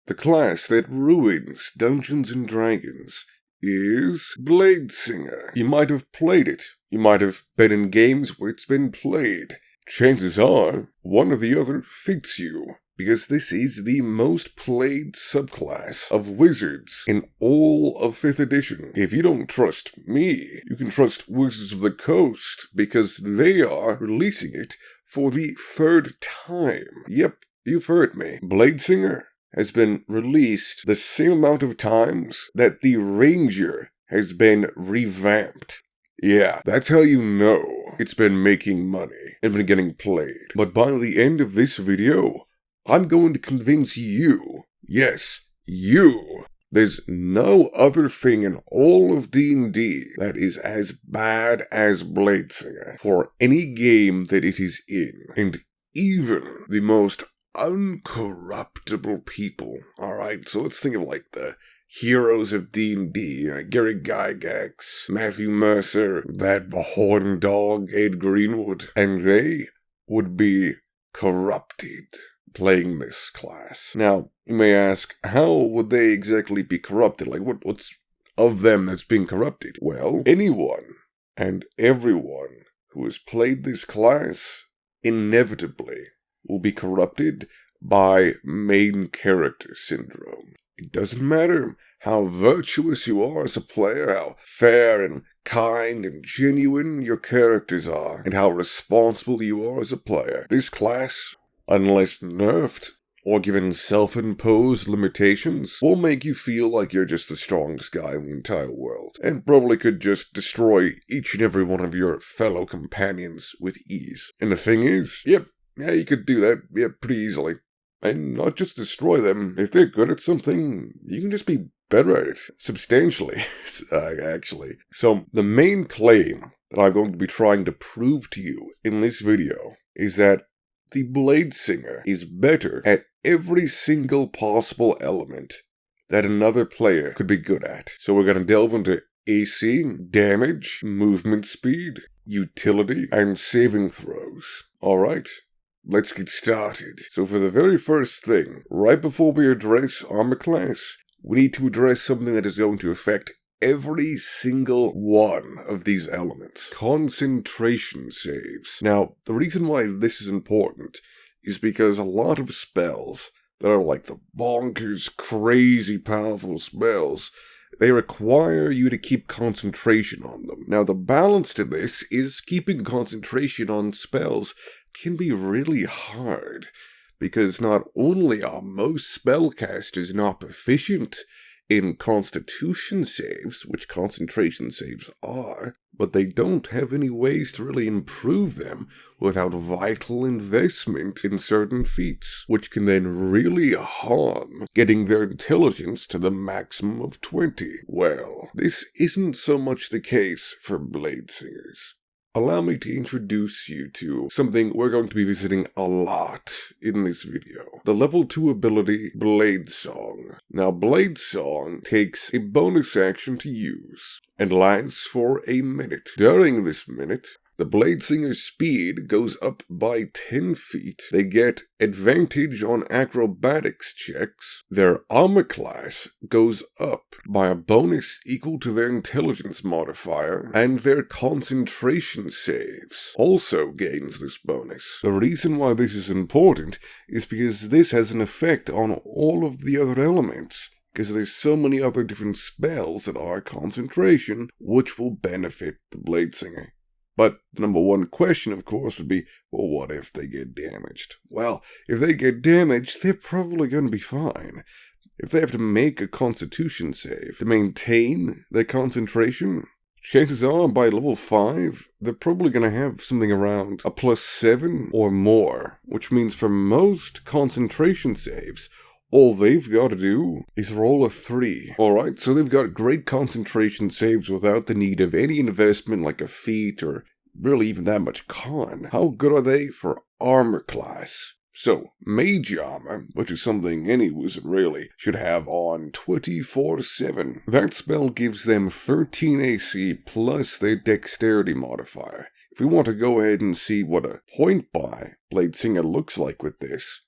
The class that ruins Dungeons & Dragons is Bladesinger. You might have played it. You might have been in games where it's been played. Chances are, one or the other fits you, because this is the most played subclass of wizards in all of 5th edition. If you don't trust me, you can trust Wizards of the Coast, because they are releasing it for the 3rd time. Yep, you've heard me. Bladesinger has been released the same amount of times that the Ranger has been revamped. Yeah, that's how you know it's been making money and been getting played. But by the end of this video, I'm going to convince you, yes, you, there's no other thing in all of D&D that is as bad as Bladesinger for any game that it is in. And even the most uncorruptible people, alright? So let's think of like the heroes of D&D, Gary Gygax, Matthew Mercer, that horn dog, Ed Greenwood, and they would be corrupted playing this class. Now, you may ask, how would they exactly be corrupted? Like, what's of them that's being corrupted? Well, anyone and everyone who has played this class inevitably will be corrupted by main character syndrome. It doesn't matter how virtuous you are as a player, how fair and kind and genuine your characters are, and how responsible you are as a player. This class, unless nerfed or given self-imposed limitations, will make you feel like you're just the strongest guy in the entire world, and probably could just destroy each and every one of your fellow companions with ease. And the thing is, yeah, you could do that, pretty easily. And not just destroy them. If they're good at something, you can just be better at it. Substantially, actually. So, the main claim that I'm going to be trying to prove to you in this video is that the Bladesinger is better at every single possible element that another player could be good at. So we're going to delve into AC, damage, movement speed, utility, and saving throws. Alright? Let's get started. So for the very first thing, right before we address armor class, we need to address something that is going to affect every single one of these elements. Concentration saves. Now, the reason why this is important is because a lot of spells that are like the bonkers, crazy powerful spells, they require you to keep concentration on them. Now, the balance to this is keeping concentration on spells can be really hard, because not only are most spellcasters not proficient in constitution saves, which concentration saves are, but they don't have any ways to really improve them without vital investment in certain feats, which can then really harm getting their intelligence to the maximum of 20. Well, this isn't so much the case for Bladesingers. Allow me to introduce you to something we're going to be visiting a lot in this video. The level 2 ability, Blade Song. Now, Blade Song takes a bonus action to use and lasts for a minute. During this minute, the Bladesinger's speed goes up by 10 feet. They get advantage on acrobatics checks. Their armor class goes up by a bonus equal to their intelligence modifier, and their concentration saves also gains this bonus. The reason why this is important is because this has an effect on all of the other elements, because there's so many other different spells that are concentration, which will benefit the Bladesinger. But the number one question, of course, would be, well, what if they get damaged? Well, if they get damaged, they're probably going to be fine. If they have to make a constitution save to maintain their concentration, chances are, by level 5, they're probably going to have something around a +7 or more, which means for most concentration saves, all they've got to do is roll a 3. Alright, so they've got great concentration saves without the need of any investment like a feat or really even that much con. How good are they for armor class? So, mage armor, which is something any wizard really should have on 24/7. That spell gives them 13 AC plus their dexterity modifier. If we want to go ahead and see what a point buy Bladesinger looks like with this,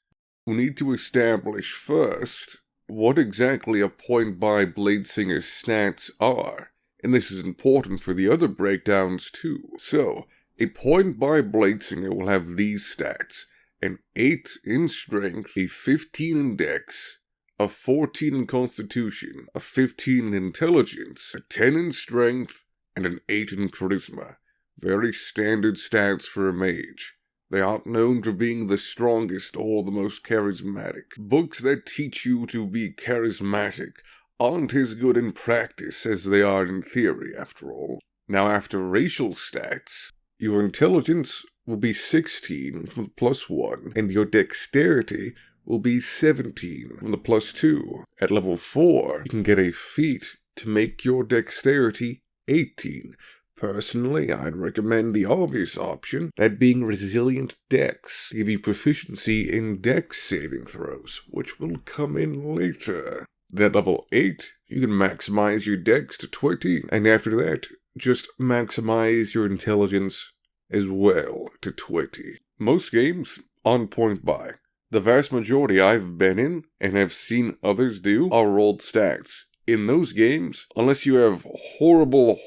we need to establish first what exactly a point-buy Bladesinger's stats are, and this is important for the other breakdowns too. So, a point-buy Bladesinger will have these stats: an 8 in strength, a 15 in dex, a 14 in constitution, a 15 in intelligence, a 10 in strength, and an 8 in charisma. Very standard stats for a mage. They aren't known for being the strongest or the most charismatic. Books that teach you to be charismatic aren't as good in practice as they are in theory, after all. Now, after racial stats, your intelligence will be 16 from the +1, and your dexterity will be 17 from the +2. At level 4, you can get a feat to make your dexterity 18. Personally, I'd recommend the obvious option, that being Resilient Dex, to give you proficiency in dex saving throws, which will come in later. Then at level 8, you can maximize your dex to 20, and after that, just maximize your intelligence as well to 20. Most games on point buy. The vast majority I've been in, and have seen others do, are rolled stats. In those games, unless you have horrible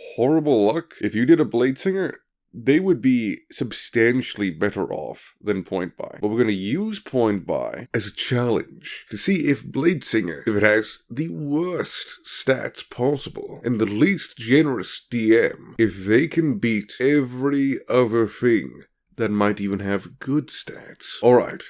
luck, if you did a Bladesinger, they would be substantially better off than point buy. But we're going to use point buy as a challenge to see if Bladesinger, if it has the worst stats possible and the least generous DM, if they can beat every other thing that might even have good stats. Alright,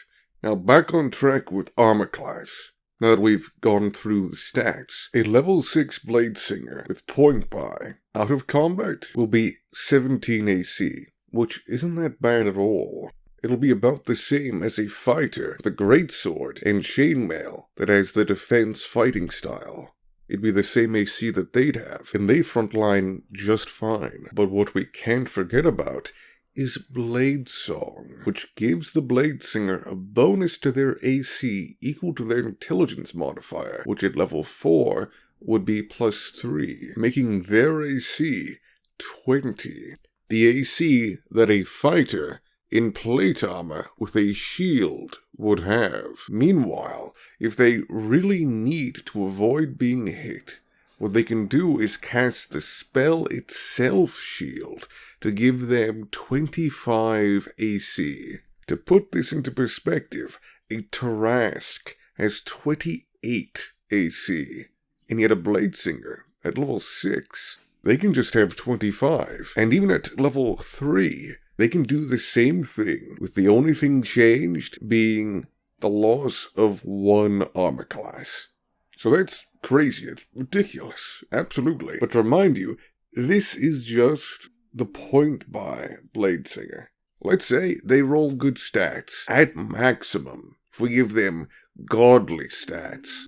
now back on track with armor class. Now that we've gone through the stats, a level 6 Bladesinger with point buy out of combat will be 17 AC, which isn't that bad at all. It'll be about the same as a fighter with a greatsword and chainmail that has the defense fighting style. It'd be the same AC that they'd have, and they frontline just fine. But what we can't forget about is Blade Song, which gives the Bladesinger a bonus to their AC equal to their intelligence modifier, which at level 4 would be +3, making their AC 20. The AC that a fighter in plate armor with a shield would have. Meanwhile, if they really need to avoid being hit, what they can do is cast the spell itself shield to give them 25 AC. To put this into perspective, a Tarrasque has 28 AC, and yet a Bladesinger at level 6, they can just have 25. And even at level 3, they can do the same thing, with the only thing changed being the loss of 1 armor class. So that's crazy, it's ridiculous, absolutely. But to remind you, this is just the point buy Bladesinger. Let's say they roll good stats. At maximum, if we give them godly stats,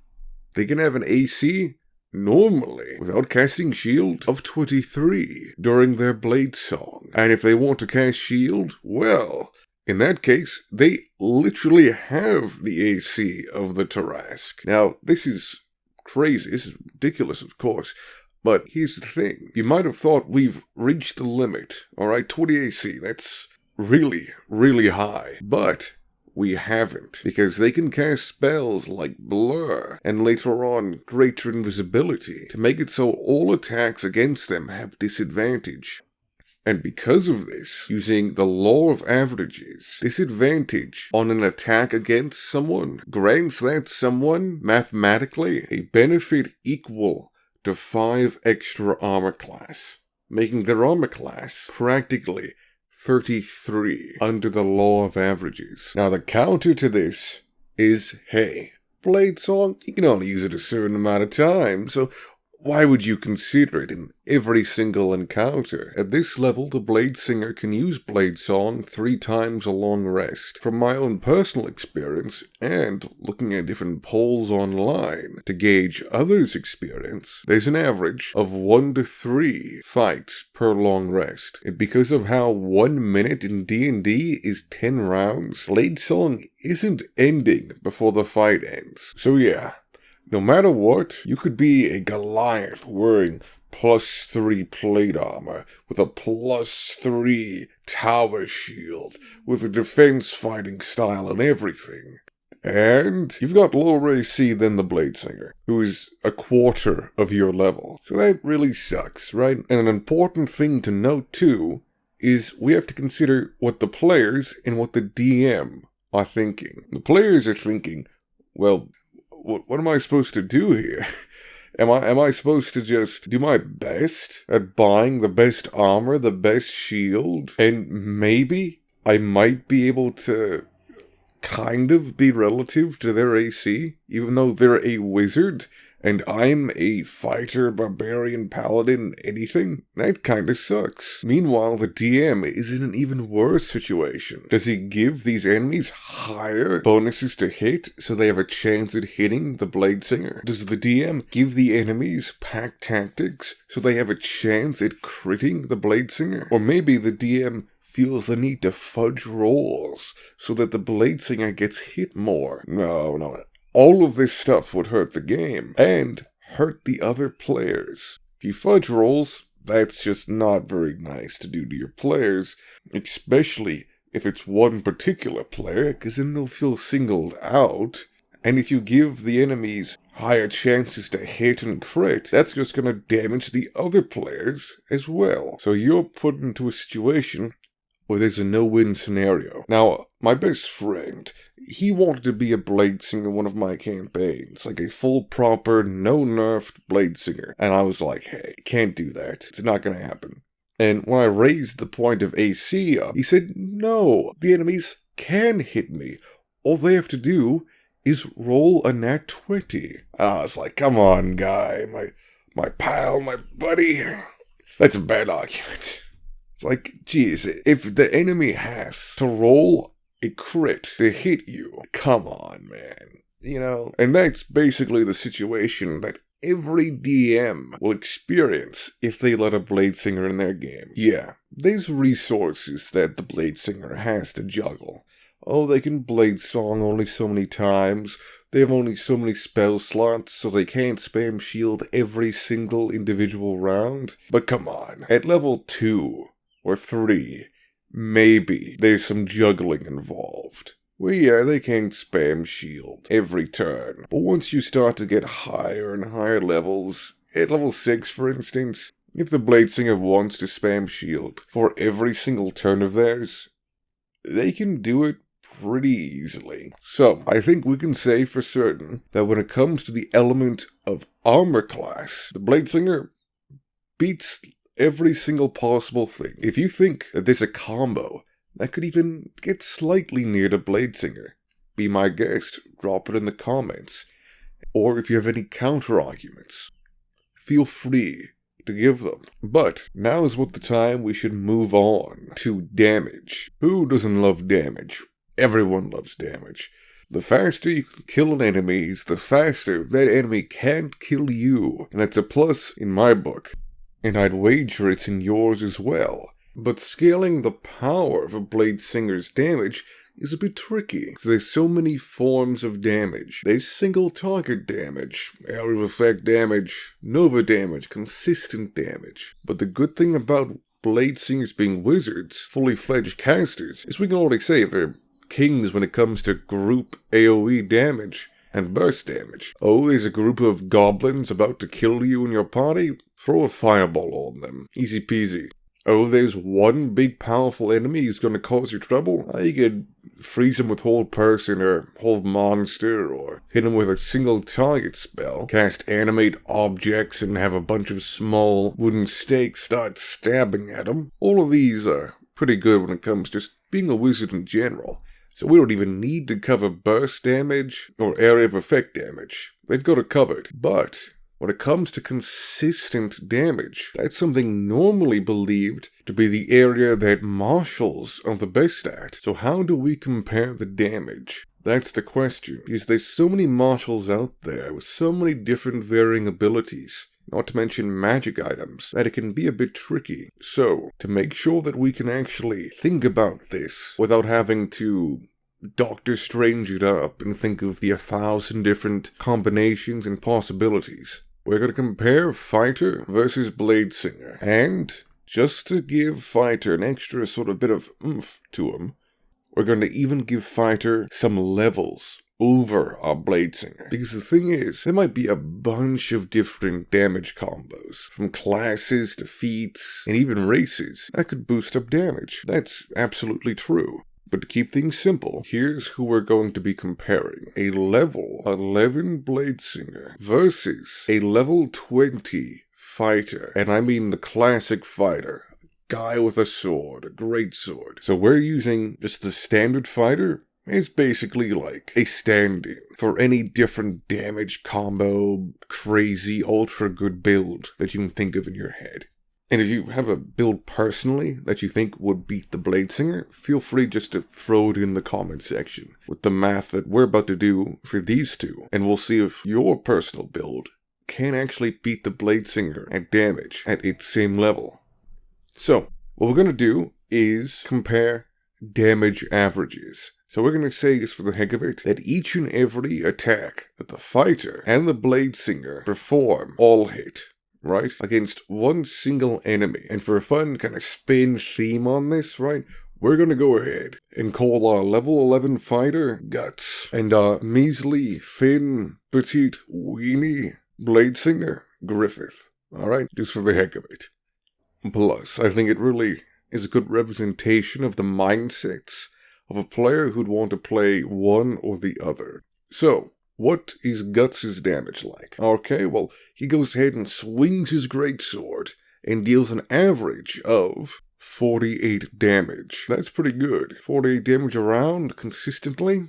they can have an AC, normally, without casting shield, of 23 during their Blade Song. And if they want to cast shield, well, in that case, they literally have the AC of the Tarrasque. Now, this is crazy, this is ridiculous, of course, but here's the thing. You might have thought we've reached the limit, alright, 20 AC, that's really high. But we haven't, because they can cast spells like Blur, and later on, Greater Invisibility, to make it so all attacks against them have disadvantage. And because of this, using the law of averages, disadvantage on an attack against someone grants that someone, mathematically, a benefit equal to 5 extra armor class, making their armor class practically 33 under the law of averages. Now the counter to this is, hey, Blade Song, you can only use it a certain amount of time, so why would you consider it in every single encounter? At this level, the Bladesinger can use Blade Song 3 times a long rest. From my own personal experience, and looking at different polls online to gauge others' experience, there's an average of 1 to 3 fights per long rest. And because of how 1 minute in D&D is 10 rounds, Blade Song isn't ending before the fight ends. So yeah, no matter what, you could be a Goliath wearing +3 plate armor, with a +3 tower shield, with a defense fighting style and everything. And you've got lower AC than the Bladesinger, who is a quarter of your level. So that really sucks, right? And an important thing to note too is we have to consider what the players and what the DM are thinking. The players are thinking, well, what am I supposed to do here? Am I supposed to just do my best at buying the best armor, the best shield, and maybe I might be able to kind of be relative to their AC, even though they're a wizard, and I'm a fighter, barbarian, paladin, anything? That kinda sucks. Meanwhile, the DM is in an even worse situation. Does he give these enemies higher bonuses to hit, so they have a chance at hitting the Bladesinger? Does the DM give the enemies pack tactics, so they have a chance at critting the Bladesinger? Or maybe the DM feels the need to fudge rolls so that the Bladesinger gets hit more. No. All of this stuff would hurt the game and hurt the other players. If you fudge rolls, that's just not very nice to do to your players, especially if it's one particular player, because then they'll feel singled out. And if you give the enemies higher chances to hit and crit, that's just going to damage the other players as well. So you're put into a situation where there's a no-win scenario. Now, my best friend, he wanted to be a Bladesinger in one of my campaigns, like a full proper, no-nerfed Bladesinger. And I was like, hey, can't do that. It's not gonna happen. And when I raised the point of AC up, he said, no, the enemies can hit me. All they have to do is roll a nat 20. And I was like, come on, guy, my pal, my buddy. That's a bad argument. It's like, geez, if the enemy has to roll a crit to hit you, come on, man. You know? And that's basically the situation that every DM will experience if they let a Bladesinger in their game. Yeah, there's resources that the Bladesinger has to juggle. Oh, they can blade song only so many times. They have only so many spell slots, so they can't spam shield every single individual round. But come on, at level 2 or 3, maybe there's some juggling involved. Well, yeah, they can spam shield every turn. But once you start to get higher and higher levels, at level 6 for instance, if the Bladesinger wants to spam shield for every single turn of theirs, they can do it pretty easily. So, I think we can say for certain that when it comes to the element of armor class, the Bladesinger beats every single possible thing. If you think that there's a combo that could even get slightly near to Bladesinger, be my guest, drop it in the comments. Or if you have any counter-arguments, feel free to give them. But now is what the time we should move on to damage. Who doesn't love damage? Everyone loves damage. The faster you can kill an enemy, the faster that enemy can't kill you. And that's a plus in my book. And I'd wager it's in yours as well. But scaling the power of a Bladesinger's damage is a bit tricky. So there's so many forms of damage. There's single target damage, area of effect damage, nova damage, consistent damage. But the good thing about Bladesingers being wizards, fully fledged casters, is we can already say they're kings when it comes to group AoE damage and burst damage. Oh, there's a group of goblins about to kill you and your party? Throw a fireball on them. Easy peasy. Oh, there's one big powerful enemy who's going to cause you trouble? You could freeze him with hold person or hold monster, or hit him with a single target spell, cast animate objects and have a bunch of small wooden stakes start stabbing at him. All of these are pretty good when it comes to just being a wizard in general. So we don't even need to cover burst damage or area of effect damage. They've got it covered. But when it comes to consistent damage, that's something normally believed to be the area that marshals are the best at. So how do we compare the damage? That's the question, because there's so many marshals out there with so many different varying abilities, not to mention magic items, that it can be a bit tricky. So, to make sure that we can actually think about this without having to Doctor Strange it up and think of the 1,000 different combinations and possibilities, we're going to compare Fighter versus Bladesinger. And just to give Fighter an extra sort of bit of oomph to him, We're going to even give Fighter some levels over our Bladesinger. Because the thing is, there might be a bunch of different damage combos, from classes to feats, and even races, that could boost up damage. That's absolutely true. But to keep things simple, here's who we're going to be comparing. A level 11 Bladesinger versus a level 20 Fighter. And I mean the classic Fighter. Guy with a sword, a great sword. So we're using just the standard Fighter. It's basically like a stand-in for any different damage combo, crazy, ultra good build that you can think of in your head. And if you have a build personally that you think would beat the Bladesinger, feel free just to throw it in the comment section with the math that we're about to do for these two. And we'll see if your personal build can actually beat the Bladesinger at damage at its same level. So, what we're going to do is compare damage averages. So we're going to say, just for the heck of it, that each and every attack that the Fighter and the Bladesinger perform all hit, right? Against one single enemy. And for a fun kind of spin theme on this, right? We're going to go ahead and call our level 11 Fighter Guts. And our measly, thin, petite, weenie Bladesinger Griffith. Alright? Just for the heck of it. Plus, I think it really is a good representation of the mindsets of a player who'd want to play one or the other. So, what is Guts' damage like? Okay, well, he goes ahead and swings his greatsword and deals an average of 48 damage. That's pretty good. 48 damage around consistently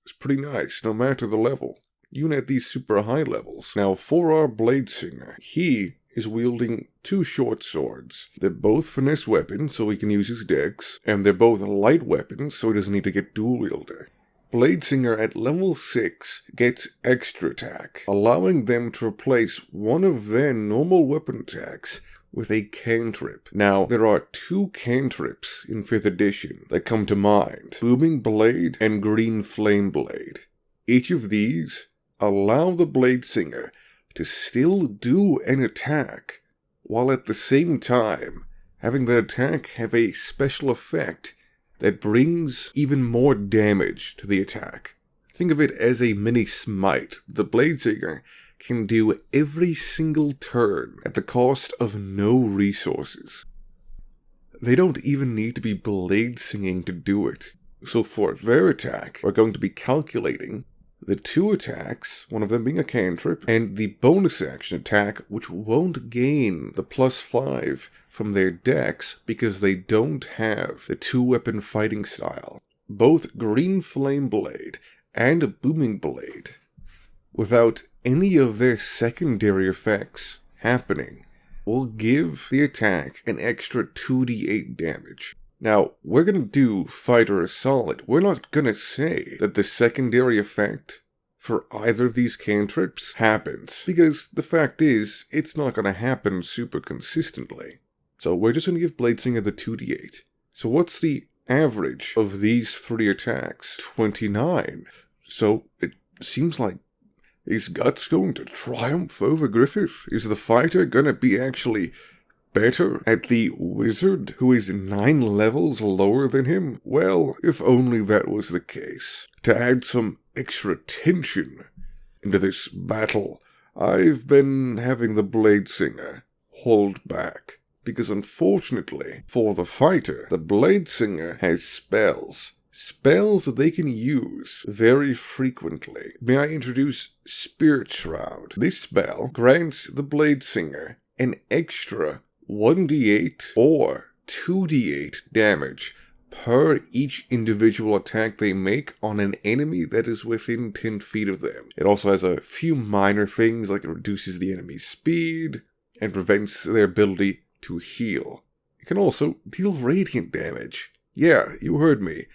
is pretty nice, no matter the level. Even at these super high levels. Now, for our Bladesinger, he is wielding two short swords. They're both finesse weapons, so he can use his dex, and they're both light weapons, so he doesn't need to get dual wielder. Bladesinger at level 6 gets extra attack, allowing them to replace one of their normal weapon attacks with a cantrip. Now, there are two cantrips in 5th edition that come to mind: Booming Blade and Green Flame Blade. Each of these allow the Bladesinger to still do an attack, while at the same time having the attack have a special effect that brings even more damage to the attack. Think of it as a mini smite. The Bladesinger can do every single turn at the cost of no resources. They don't even need to be blade singing to do it. So for their attack, we're going to be calculating the two attacks, one of them being a cantrip, and the bonus action attack, which won't gain the +5 from their dex because they don't have the two-weapon fighting style. Both Green Flame Blade and Booming Blade, without any of their secondary effects happening, will give the attack an extra 2d8 damage. Now, we're going to do Fighter a solid. We're not going to say that the secondary effect for either of these cantrips happens, because the fact is, it's not going to happen super consistently. So we're just going to give Bladesinger the 2d8. So what's the average of these three attacks? 29. So it seems like, is Guts going to triumph over Griffith? Is the Fighter going to be actually better at the wizard, who is 9 levels lower than him? Well, if only that was the case. To add some extra tension into this battle, I've been having the Bladesinger hold back. Because unfortunately, for the Fighter, the Bladesinger has spells. Spells that they can use very frequently. May I introduce Spirit Shroud? This spell grants the Bladesinger an extra 1d8 or 2d8 damage per each individual attack they make on an enemy that is within 10 feet of them. It also has a few minor things, like it reduces the enemy's speed and prevents their ability to heal. It can also deal radiant damage. Yeah, you heard me.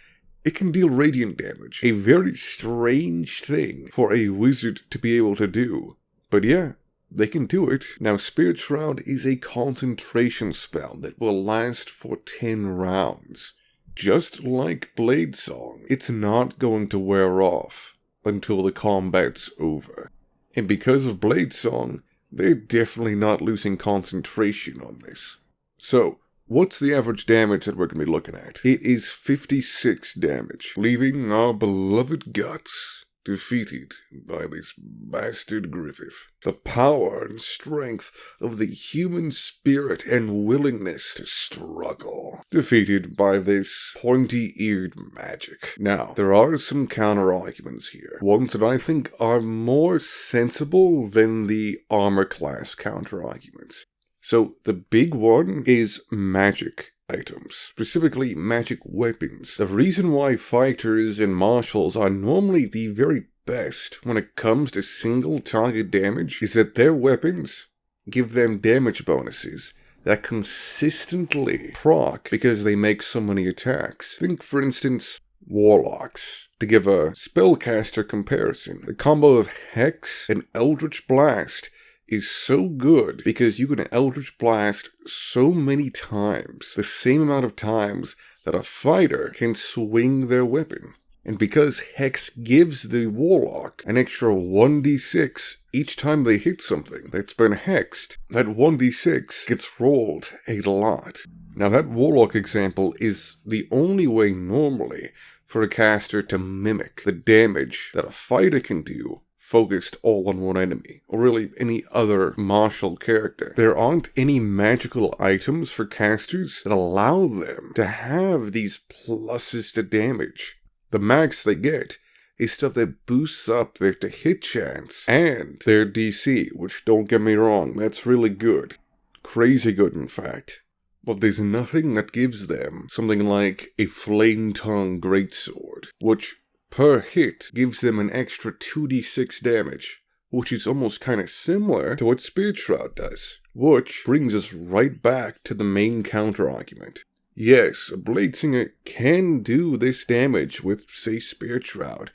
It can deal radiant damage. A very strange thing for a wizard to be able to do. But yeah, they can do it. Now, Spirit Shroud is a concentration spell that will last for 10 rounds. Just like Blade Song, it's not going to wear off until the combat's over. And because of Blade Song, they're definitely not losing concentration on this. So, What's the average damage that we're going to be looking at? It is 56 damage, leaving our beloved Guts defeated by this bastard Griffith. The power and strength of the human spirit and willingness to struggle, defeated by this pointy-eared magic. Now, there are some counter-arguments here, ones that I think are more sensible than the armor class counter-arguments. So, the big one is magic items, specifically magic weapons. The reason why fighters and martials are normally the very best when it comes to single target damage is that their weapons give them damage bonuses that consistently proc because they make so many attacks. Think, for instance, Warlocks. To give a spellcaster comparison, the combo of Hex and Eldritch Blast is so good because you can Eldritch Blast so many times, the same amount of times that a fighter can swing their weapon. And because Hex gives the Warlock an extra 1d6 each time they hit something that's been hexed, that 1d6 gets rolled a lot. Now that Warlock example is the only way normally for a caster to mimic the damage that a fighter can do focused all on one enemy, or really any other martial character. There aren't any magical items for casters that allow them to have these pluses to damage. The max they get is stuff that boosts up their to-hit chance and their DC, which, don't get me wrong, that's really good. Crazy good, in fact. But there's nothing that gives them something like a Flame Tongue Greatsword, which per hit gives them an extra 2d6 damage, which is almost kind of similar to what Spirit Shroud does. Which brings us right back to the main counter-argument. Yes, a Bladesinger can do this damage with, say, Spirit Shroud,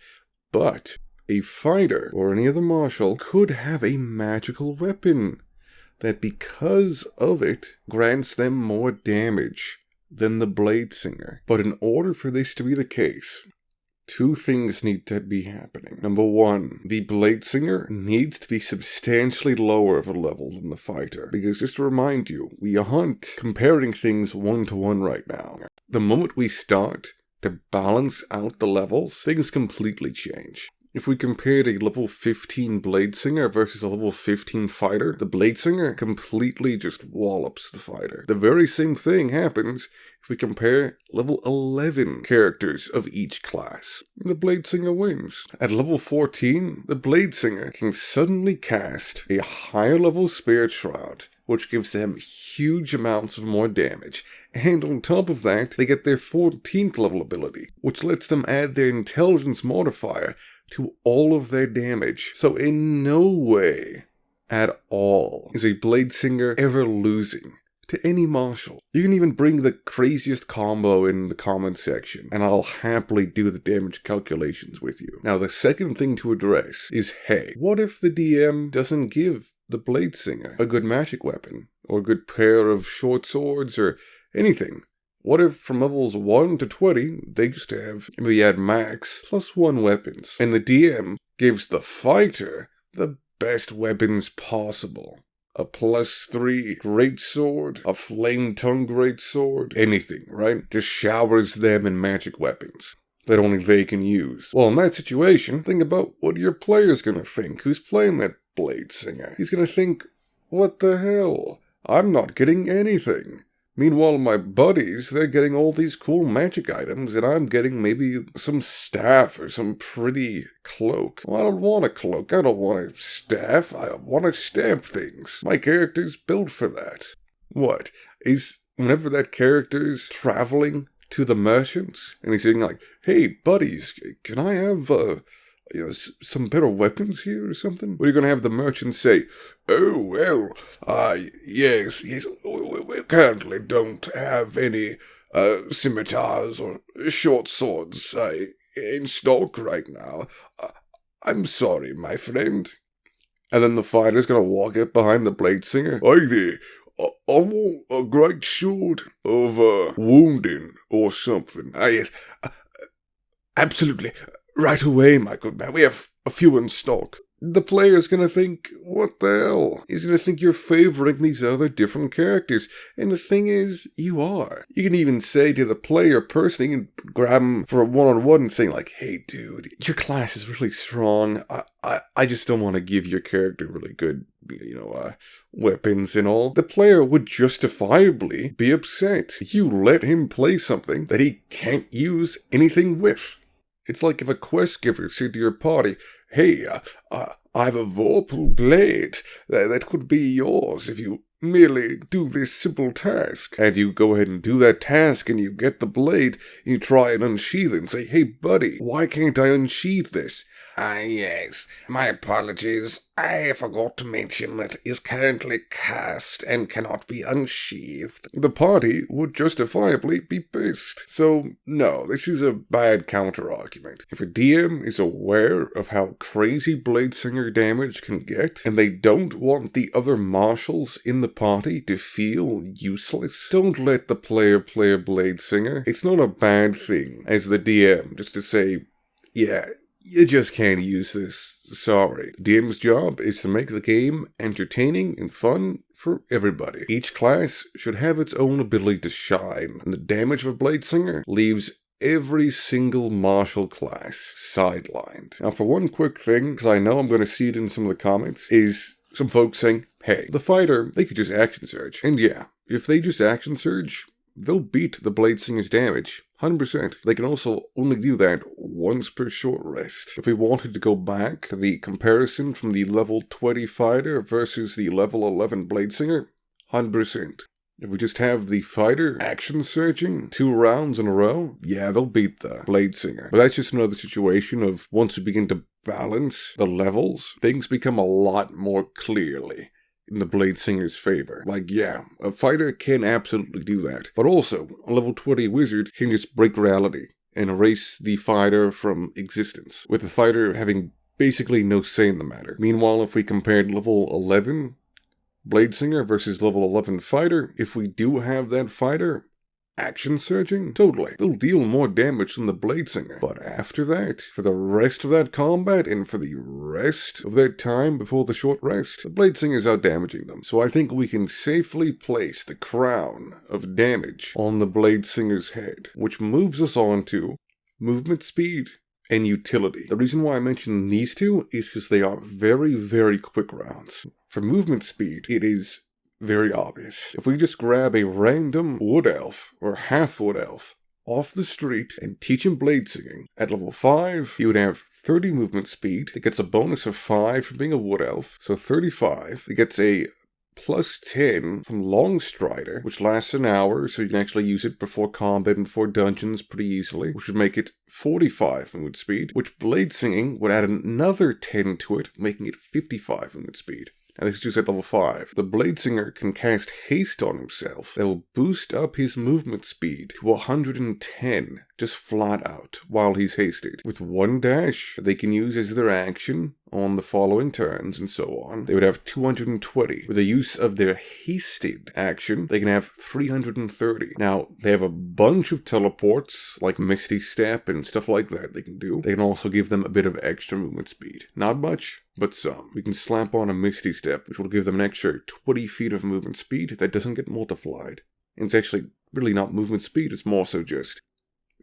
but a fighter or any other martial could have a magical weapon that, because of it, grants them more damage than the Bladesinger. But in order for this to be the case, two things need to be happening. Number one, the Bladesinger needs to be substantially lower of a level than the fighter. Because just to remind you, we aren't comparing things one-to-one right now. The moment we start to balance out the levels, things completely change. If we compared a level 15 Bladesinger versus a level 15 fighter, the Bladesinger completely just wallops the fighter. The very same thing happens if we compare level 11 characters of each class. The Bladesinger wins. At level 14, the Bladesinger can suddenly cast a higher level Spirit Shroud, which gives them huge amounts of more damage. And on top of that, they get their 14th level ability, which lets them add their intelligence modifier to all of their damage. So in no way at all is a Bladesinger ever losing to any martial. You can even bring the craziest combo in the comment section, and I'll happily do the damage calculations with you. Now, the second thing to address is, hey, what if the DM doesn't give the Bladesinger a good magic weapon, or a good pair of short swords, or anything? What if from levels 1 to 20, they just have, maybe add max, +1 weapons, and the DM gives the fighter the best weapons possible? A +3 greatsword, a flame tongue greatsword, anything, right? Just showers them in magic weapons that only they can use. Well, in that situation, think about what your player's gonna think who's playing that Bladesinger. He's gonna think, what the hell? I'm not getting anything. Meanwhile, my buddies, they're getting all these cool magic items, and I'm getting maybe some staff or some pretty cloak. Well, I don't want a cloak. I don't want a staff. I want to stamp things. My character's built for that. What? Is whenever that character's traveling to the merchants, and he's saying like, hey, buddies, can I have, some better weapons here or something? What are you going to have the merchant say? Oh, well, yes, we currently don't have any scimitars or short swords in stock right now. I'm sorry, my friend. And then the fighter's going to walk up behind the Bladesinger. Hey there, I want a great sword of wounding or something. Yes, absolutely. Right away, my good man. We have a few in stock. the player's gonna think, what the hell? He's gonna think you're favoring these other different characters. And the thing is, you are. You can even say to the player personally, and grab him for a one-on-one and say like, hey dude, your class is really strong. I just don't want to give your character really good, weapons and all. The player would justifiably be upset. You let him play something that he can't use anything with. It's like if a quest giver said to your party, hey, I have a vorpal blade that could be yours if you merely do this simple task. And you go ahead and do that task and you get the blade and you try and unsheath it and say, hey buddy, why can't I unsheath this? Yes, my apologies. I forgot to mention it is currently cursed and cannot be unsheathed. The party would justifiably be pissed. So, no, this is a bad counter-argument. If a DM is aware of how crazy Bladesinger damage can get, and they don't want the other marshals in the party to feel useless, don't let the player play a Bladesinger. It's not a bad thing as the DM just to say, yeah, you just can't use this. Sorry. The DM's job is to make the game entertaining and fun for everybody. Each class should have its own ability to shine, and the damage of a Bladesinger leaves every single martial class sidelined. Now, for one quick thing, because I know I'm going to see it in some of the comments, is some folks saying, hey, the fighter, they could just action surge. And yeah, if they just action surge, they'll beat the Bladesinger's damage. 100%. They can also only do that once per short rest. If we wanted to go back to the comparison from the level 20 fighter versus the level 11 Bladesinger, 100%. If we just have the fighter action surging 2 rounds in a row, yeah, they'll beat the Bladesinger. But that's just another situation of once we begin to balance the levels, things become a lot more clearly in the Bladesinger's favor. Like, yeah, a fighter can absolutely do that. But also, a level 20 wizard can just break reality and erase the fighter from existence, with the fighter having basically no say in the matter. Meanwhile, if we compared level 11 Bladesinger versus level 11 fighter, if we do have that fighter action surging, totally, they'll deal more damage than the Bladesinger. But after that, for the rest of that combat and for the rest of their time before the short rest, the Bladesinger's outdamaging them. So I think we can safely place the crown of damage on the Bladesinger's head, which moves us on to movement speed and utility. The reason why I mention these two is because they are very, very quick rounds. For movement speed, it is very obvious. If we just grab a random wood elf or half wood elf off the street and teach him blade singing, at level 5, he would have 30 movement speed. It gets a bonus of 5 for being a wood elf, so 35. It gets a plus 10 from Long Strider, which lasts an hour, so you can actually use it before combat and before dungeons pretty easily, which would make it 45 movement speed, which blade singing would add another 10 to it, making it 55 movement speed. And this is just at level 5. The Bladesinger can cast haste on himself that will boost up his movement speed to 110, just flat out, while he's hasted. With one dash they can use as their action on the following turns and so on. They would have 220. With the use of their hasted action, they can have 330. Now, they have a bunch of teleports, like Misty Step and stuff like that they can do. They can also give them a bit of extra movement speed. Not much, but some. We can slap on a Misty Step, which will give them an extra 20 feet of movement speed that doesn't get multiplied. And it's actually really not movement speed, it's more so just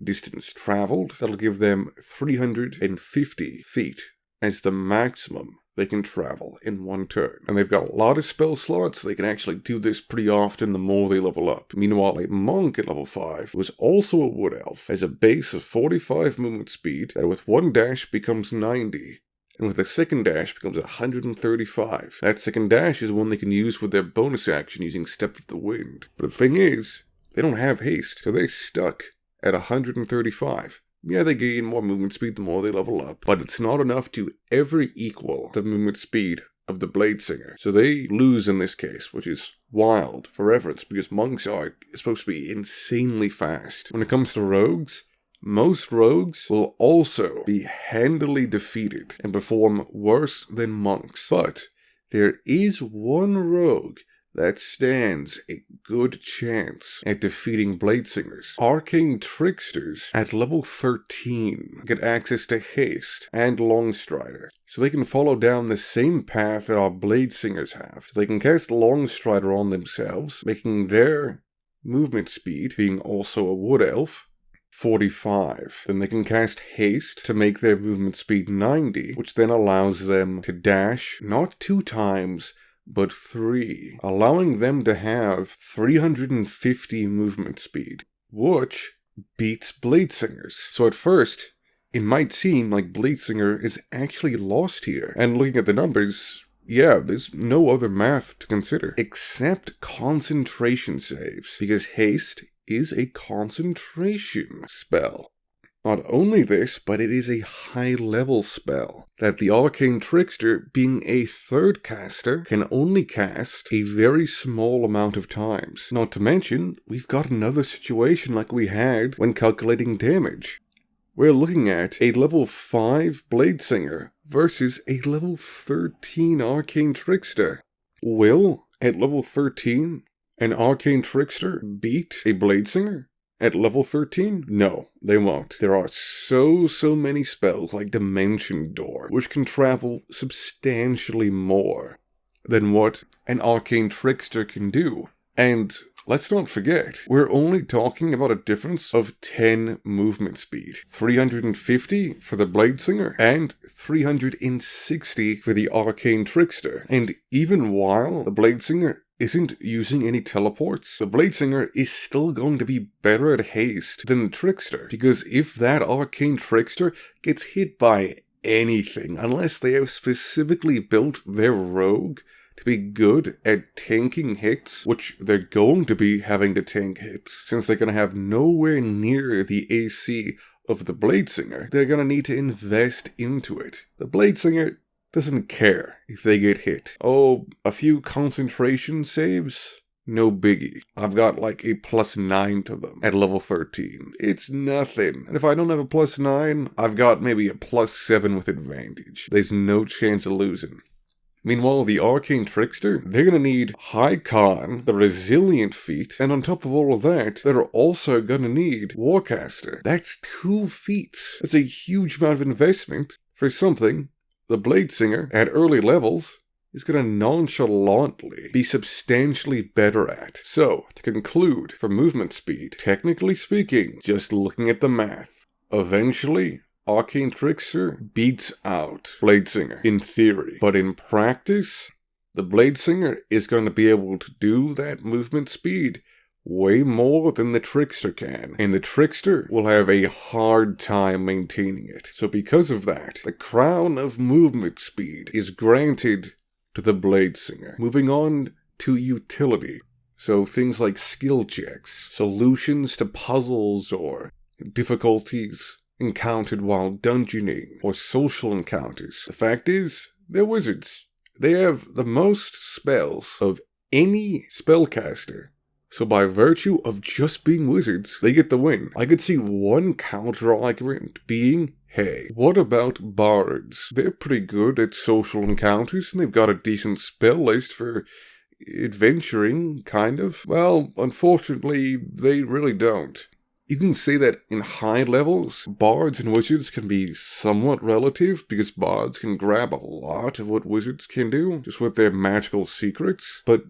distance traveled. That'll give them 350 feet as the maximum they can travel in one turn. And they've got a lot of spell slots, so they can actually do this pretty often the more they level up. Meanwhile, a monk at level 5, who is also a wood elf, has a base of 45 movement speed that with one dash becomes 90. And with a second dash becomes 135. That second dash is one they can use with their bonus action using Step of the Wind. But the thing is, they don't have haste, so they're stuck at 135. Yeah, they gain more movement speed the more they level up, but it's not enough to ever equal the movement speed of the Bladesinger. So they lose in this case, which is wild for reference, because monks are supposed to be insanely fast. When it comes to rogues, most rogues will also be handily defeated and perform worse than monks. But there is one rogue that stands a good chance at defeating Bladesingers. Arcane Tricksters at level 13 get access to Haste and Longstrider, so they can follow down the same path that our Bladesingers have. So they can cast Longstrider on themselves, making their movement speed, being also a Wood Elf, 45. Then they can cast Haste to make their movement speed 90, which then allows them to dash not 2 times, but 3, allowing them to have 350 movement speed, which beats Bladesingers. So at first, it might seem like Bladesinger is actually lost here, and looking at the numbers, yeah, there's no other math to consider, except concentration saves, because Haste is a concentration spell. Not only this, but it is a high-level spell that the Arcane Trickster, being a third caster, can only cast a very small amount of times. Not to mention, we've got another situation like we had when calculating damage. We're looking at a level 5 Bladesinger versus a level 13 Arcane Trickster. Will, at level 13, an Arcane Trickster beat a Bladesinger at level 13? No, they won't. There are so many spells like Dimension Door, which can travel substantially more than what an Arcane Trickster can do. And let's not forget, we're only talking about a difference of 10 movement speed. 350 for the Bladesinger, and 360 for the Arcane Trickster. And even while the Bladesinger isn't using any teleports, the Bladesinger is still going to be better at haste than the Trickster, because if that Arcane Trickster gets hit by anything, unless they have specifically built their rogue to be good at tanking hits, which they're going to be having to tank hits, since they're going to have nowhere near the AC of the Bladesinger, they're going to need to invest into it. The Bladesinger doesn't care if they get hit. Oh, a few concentration saves? No biggie. I've got like a +9 to them at level 13. It's nothing. And if I don't have a +9, I've got maybe a +7 with advantage. There's no chance of losing. Meanwhile, the Arcane Trickster, they're gonna need High Con, the Resilient feat, and on top of all of that, they're also gonna need Warcaster. That's 2 feats. That's a huge amount of investment for something the Bladesinger, at early levels, is going to nonchalantly be substantially better at. So, to conclude, for movement speed, technically speaking, just looking at the math, eventually, Arcane Trickster beats out Bladesinger, in theory. But in practice, the Bladesinger is going to be able to do that movement speed way more than the Trickster can, and the Trickster will have a hard time maintaining it. So because of that, the crown of movement speed is granted to the Bladesinger. Moving on to utility. So things like skill checks, solutions to puzzles or difficulties encountered while dungeoning, or social encounters. The fact is, they're wizards. They have the most spells of any spellcaster. So by virtue of just being wizards, they get the win. I could see one counter-argument being, hey, what about bards? They're pretty good at social encounters, and they've got a decent spell list for adventuring, kind of. Well, unfortunately, they really don't. You can say that in high levels, bards and wizards can be somewhat relative, because bards can grab a lot of what wizards can do, just with their magical secrets, but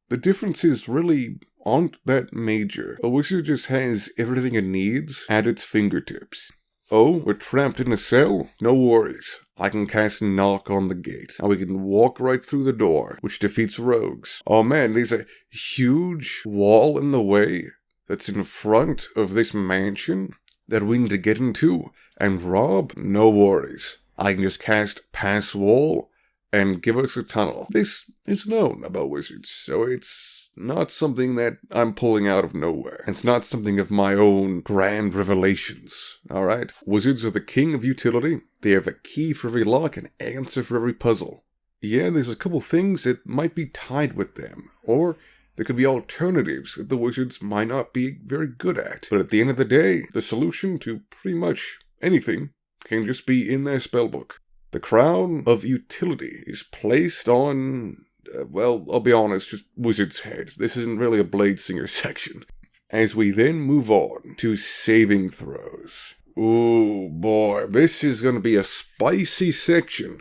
the differences really aren't that major. A wizard just has everything it needs at its fingertips. Oh, we're trapped in a cell? No worries. I can cast Knock on the Gate, and we can walk right through the door, which defeats rogues. Oh man, there's a huge wall in the way that's in front of this mansion that we need to get into and rob? No worries. I can just cast Pass Wall and give us a tunnel. This is known about wizards, so it's not something that I'm pulling out of nowhere. It's not something of my own grand revelations, alright? Wizards are the king of utility. They have a key for every lock and answer for every puzzle. Yeah, there's a couple things that might be tied with them, or there could be alternatives that the wizards might not be very good at. But at the end of the day, the solution to pretty much anything can just be in their spellbook. The crown of utility is placed on well, I'll be honest, just Wizard's Head. This isn't really a Bladesinger section. As we then move on to saving throws. Ooh, boy, this is going to be a spicy section.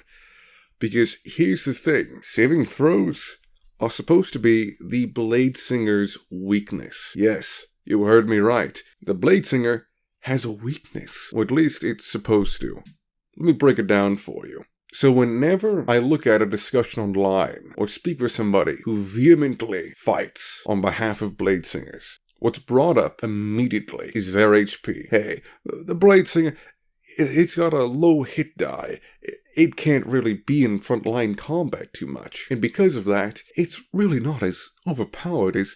Because here's the thing, saving throws are supposed to be the Bladesinger's weakness. Yes, you heard me right. The Bladesinger has a weakness, or at least it's supposed to. Let me break it down for you. So whenever I look at a discussion online, or speak with somebody who vehemently fights on behalf of Bladesingers, what's brought up immediately is their HP. Hey, the Bladesinger, it's got a low hit die. It can't really be in frontline combat too much. And because of that, it's really not as overpowered as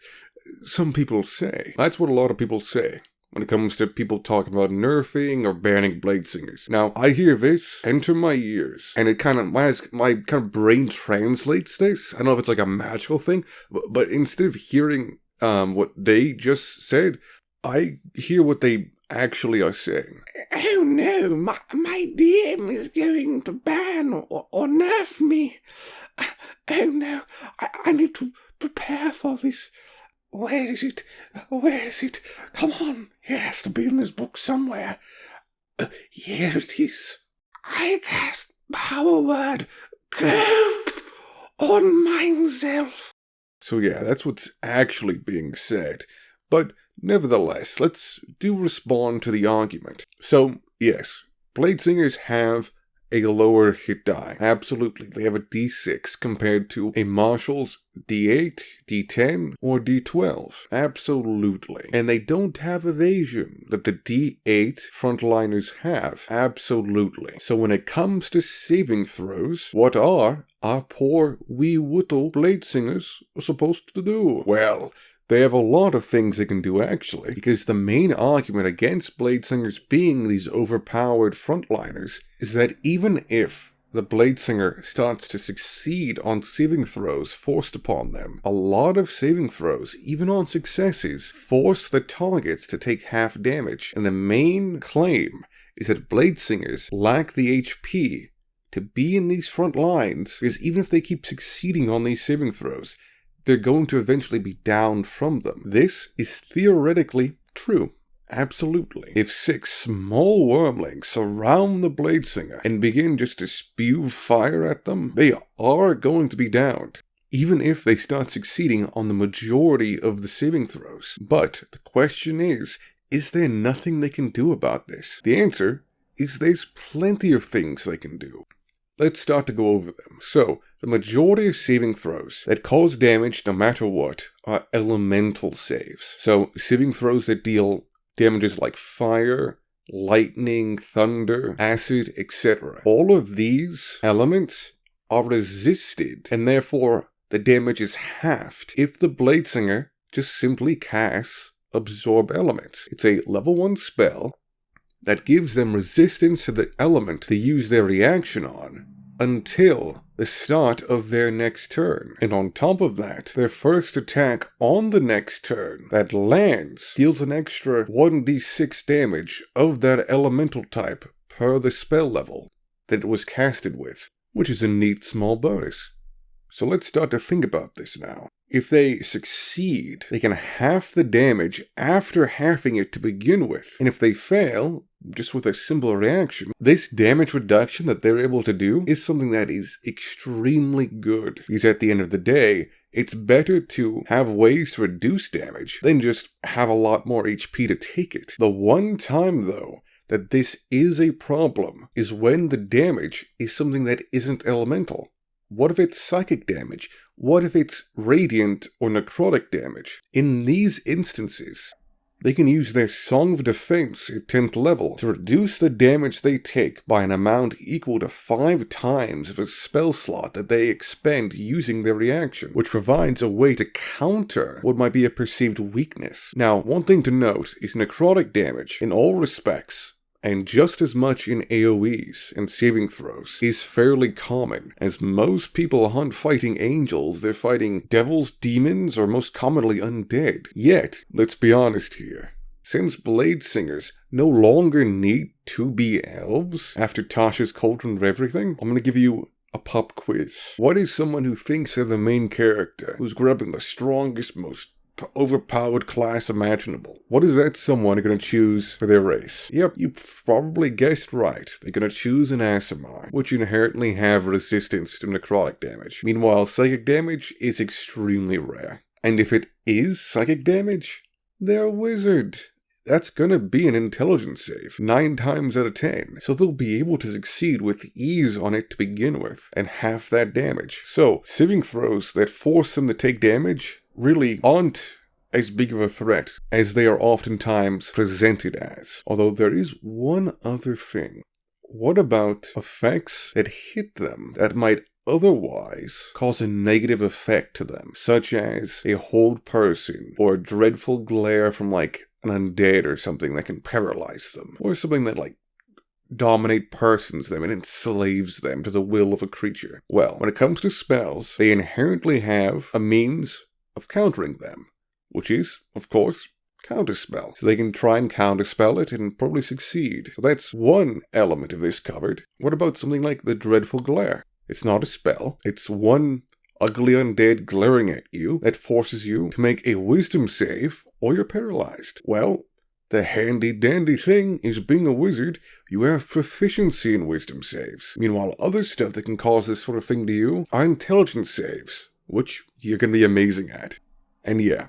some people say. That's what a lot of people say when it comes to people talking about nerfing or banning Bladesingers. Now, I hear this enter my ears, and it kind of, my kind of brain translates this. I don't know if it's like a magical thing, but instead of hearing what they just said, I hear what they actually are saying. Oh no, my DM is going to ban or nerf me. Oh no, I need to prepare for this. Where is it? Where is it? Come on, it has to be in this book somewhere. Here it is. I cast Power Word. Go on myself. So yeah, that's what's actually being said. But nevertheless, let's do respond to the argument. So, yes, Bladesingers have a lower hit die. Absolutely. They have a D6 compared to a Marshal's D8, D10, or D12. Absolutely. And they don't have evasion that the D8 frontliners have. Absolutely. So when it comes to saving throws, what are our poor wee whittle Bladesingers supposed to do? Well, they have a lot of things they can do actually, because the main argument against Bladesingers being these overpowered frontliners is that even if the Bladesinger starts to succeed on saving throws forced upon them, a lot of saving throws, even on successes, force the targets to take half damage. And the main claim is that Bladesingers lack the HP to be in these front lines, because even if they keep succeeding on these saving throws, they're going to eventually be down from them. This is theoretically true. Absolutely. If 6 small wormlings surround the Bladesinger and begin just to spew fire at them, they are going to be downed, even if they start succeeding on the majority of the saving throws. But the question is there nothing they can do about this? The answer is there's plenty of things they can do. Let's start to go over them. So, the majority of saving throws that cause damage no matter what are elemental saves. So, saving throws that deal damages like fire, lightning, thunder, acid, etc. All of these elements are resisted, and therefore the damage is halved if the Bladesinger just simply casts Absorb Elements. It's a level 1 spell that gives them resistance to the element to use their reaction on until the start of their next turn. And on top of that, their first attack on the next turn that lands deals an extra 1d6 damage of that elemental type per the spell level that it was casted with, which is a neat small bonus. So let's start to think about this now. If they succeed, they can half the damage after halving it to begin with. And if they fail, just with a simple reaction, this damage reduction that they're able to do is something that is extremely good. Because at the end of the day, it's better to have ways to reduce damage than just have a lot more HP to take it. The one time, though, that this is a problem is when the damage is something that isn't elemental. What if it's psychic damage? What if it's radiant or necrotic damage? In these instances, they can use their Song of Defense at 10th level to reduce the damage they take by an amount equal to 5 times of a spell slot that they expend using their reaction, which provides a way to counter what might be a perceived weakness. Now, one thing to note is necrotic damage, in all respects, and just as much in AoEs and saving throws, is fairly common, as most people aren't fighting angels, they're fighting devils, demons, or most commonly undead. Yet, let's be honest here, since Bladesingers no longer need to be elves after Tasha's Cauldron of Everything, I'm going to give you a pop quiz. What is someone who thinks they're the main character, who's grabbing the strongest, most overpowered class imaginable? What is that someone going to choose for their race? Yep, you probably guessed right. They're going to choose an Aasimar, which inherently have resistance to necrotic damage. Meanwhile, psychic damage is extremely rare. And if it is psychic damage, they're a wizard. That's gonna be an intelligence save, 9 times out of 10. So they'll be able to succeed with ease on it to begin with, and half that damage. So, saving throws that force them to take damage really aren't as big of a threat as they are oftentimes presented as. Although there is one other thing. What about effects that hit them that might otherwise cause a negative effect to them, such as a hold person, or a dreadful glare from like an undead or something that can paralyze them, or something that like persons them and enslaves them to the will of a creature? Well, when it comes to spells, they inherently have a means of countering them, which is, of course, counterspell. So they can try and counterspell it and probably succeed. So that's one element of this covered. What about something like the Dreadful Glare? It's not a spell. It's one ugly undead glaring at you that forces you to make a wisdom save or you're paralyzed. Well, the handy-dandy thing is being a wizard, you have proficiency in wisdom saves. Meanwhile, other stuff that can cause this sort of thing to you are intelligence saves, which you're going to be amazing at. And yeah,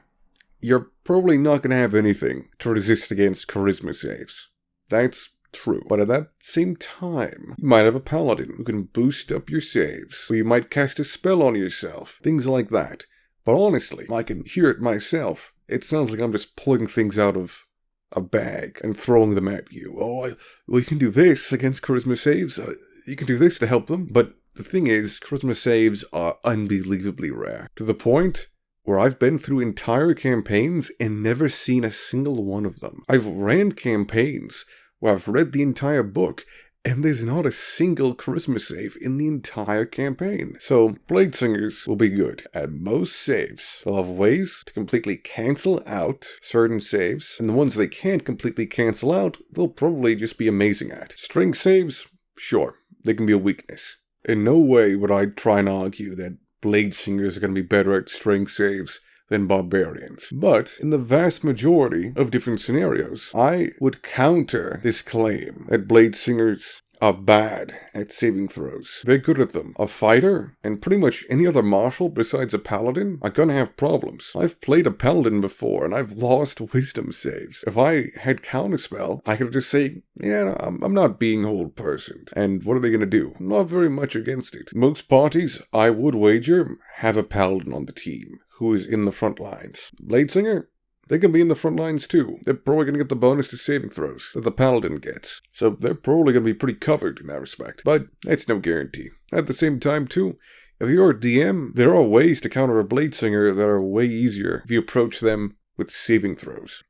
you're probably not going to have anything to resist against charisma saves. That's true. But at that same time, you might have a paladin who can boost up your saves, or you might cast a spell on yourself, things like that. But honestly, I can hear it myself. It sounds like I'm just pulling things out of a bag and throwing them at you. Well, you can do this against charisma saves. You can do this to help them. But the thing is, charisma saves are unbelievably rare, to the point where I've been through entire campaigns and never seen a single one of them. I've ran campaigns where I've read the entire book, and there's not a single charisma save in the entire campaign. So, Bladesingers will be good at most saves. They'll have ways to completely cancel out certain saves, and the ones they can't completely cancel out, they'll probably just be amazing at. Strength saves, sure, they can be a weakness. In no way would I try and argue that Bladesingers are going to be better at strength saves than barbarians. But in the vast majority of different scenarios, I would counter this claim that Bladesingers are bad at saving throws. They're good at them. A fighter, and pretty much any other martial besides a paladin, are gonna have problems. I've played a paladin before, and I've lost wisdom saves. If I had counterspell, I could just say, yeah, I'm not being hold personed. And what are they gonna do? Not very much against it. Most parties, I would wager, have a paladin on the team who is in the front lines. Bladesinger? They can be in the front lines too. They're probably going to get the bonus to saving throws that the paladin gets. So they're probably going to be pretty covered in that respect. But it's no guarantee. At the same time too, if you're a DM, there are ways to counter a Bladesinger that are way easier if you approach them with saving throws.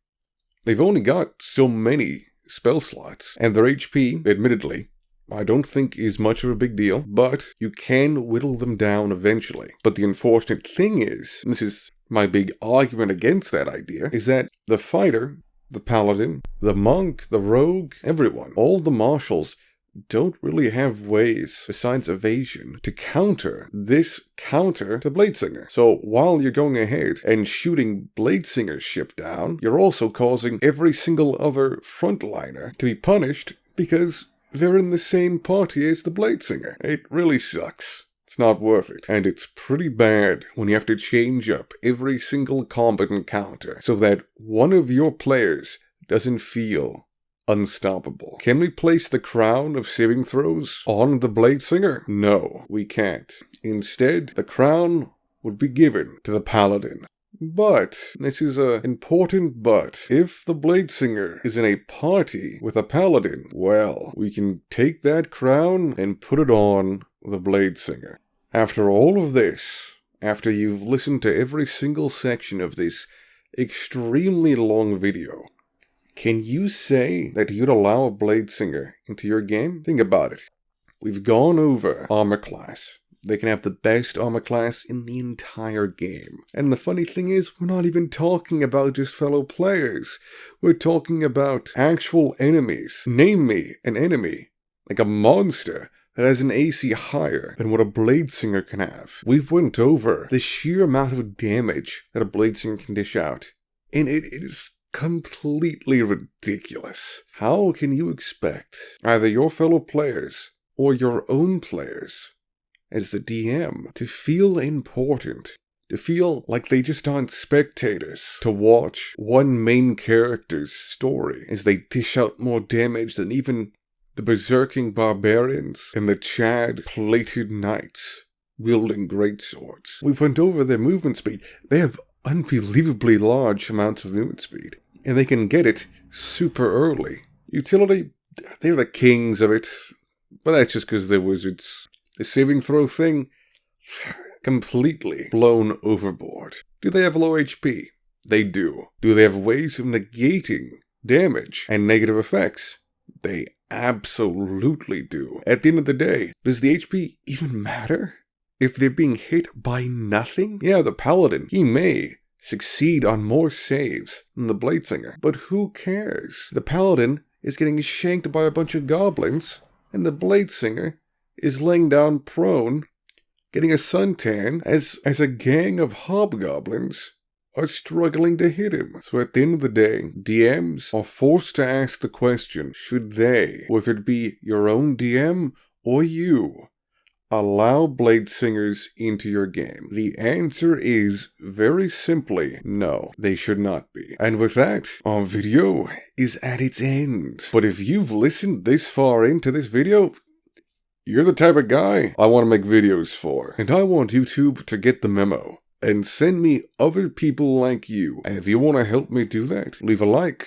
They've only got so many spell slots, and their HP, admittedly, I don't think is much of a big deal, but you can whittle them down eventually. But the unfortunate thing is, and this is my big argument against that idea, is that the fighter, the paladin, the monk, the rogue, everyone, all the martials don't really have ways, besides evasion, to counter this counter to Bladesinger. So while you're going ahead and shooting Bladesinger's ship down, you're also causing every single other frontliner to be punished because they're in the same party as the Bladesinger. It really sucks. It's not worth it. And it's pretty bad when you have to change up every single combat encounter so that one of your players doesn't feel unstoppable. Can we place the crown of saving throws on the Bladesinger? No, we can't. Instead, the crown would be given to the paladin. But, this is an important but, if the Bladesinger is in a party with a paladin, well, we can take that crown and put it on the Bladesinger. After all of this, after you've listened to every single section of this extremely long video, can you say that you'd allow a Bladesinger into your game? Think about it. We've gone over armor class. They can have the best armor class in the entire game. And the funny thing is, we're not even talking about just fellow players. We're talking about actual enemies. Name me an enemy, like a monster, that has an AC higher than what a Bladesinger can have. We've went over the sheer amount of damage that a Bladesinger can dish out, and it is completely ridiculous. How can you expect either your fellow players or your own players, as the DM, to feel important, to feel like they just aren't spectators, to watch one main character's story as they dish out more damage than even the berserking barbarians and the Chad-plated knights wielding greatswords? We've went over their movement speed. They have unbelievably large amounts of movement speed, and they can get it super early. Utility, they're the kings of it, but that's just because they're wizards. The saving throw thing, completely blown overboard. Do they have low HP? They do. Do they have ways of negating damage and negative effects? They absolutely do. At the end of the day, does the HP even matter? If they're being hit by nothing? Yeah, the paladin, he may succeed on more saves than the Bladesinger, but who cares? The paladin is getting shanked by a bunch of goblins, and the Bladesinger is laying down prone, getting a suntan as a gang of hobgoblins are struggling to hit him. So at the end of the day, DMs are forced to ask the question, should they, whether it be your own DM or you, allow Bladesingers into your game? The answer is very simply no, they should not be. And with that, our video is at its end. But if you've listened this far into this video, you're the type of guy I want to make videos for. And I want YouTube to get the memo and send me other people like you. And if you want to help me do that, leave a like,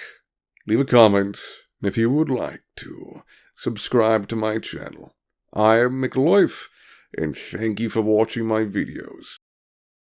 leave a comment, and if you would like to, subscribe to my channel. I am McLoif, and thank you for watching my videos.